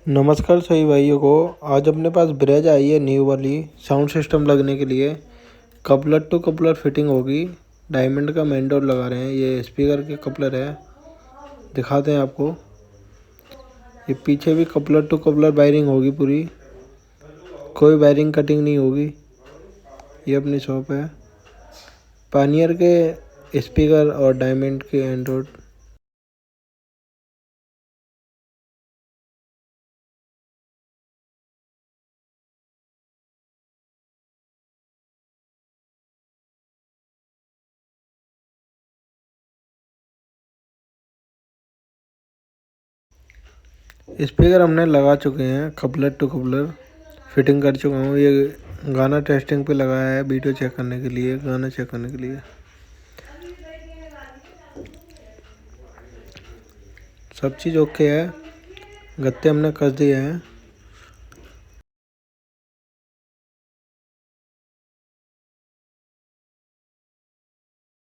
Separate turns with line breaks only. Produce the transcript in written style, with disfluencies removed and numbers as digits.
नमस्कार सभी भाइयों को। आज अपने पास ब्रेज आई है न्यू वाली साउंड सिस्टम लगने के लिए। कपलर टू कपलर फिटिंग होगी। डायमंड का मेन डोर लगा रहे हैं। ये स्पीकर के कपलर है, दिखाते हैं आपको। ये पीछे भी कपलर टू कपलर वायरिंग होगी पूरी, कोई वायरिंग कटिंग नहीं होगी। ये अपनी शॉप है। पानियर के स्पीकर और डायमंड के एंड्रॉयड। स्पीकर हमने लगा चुके हैं, कपलर टू कपलर फिटिंग कर चुका हूँ। ये गाना टेस्टिंग पे लगाया है, वीडियो चेक करने के लिए, गाना चेक करने के लिए। सब चीज़ ओके है। गत्ते हमने कस दिए हैं।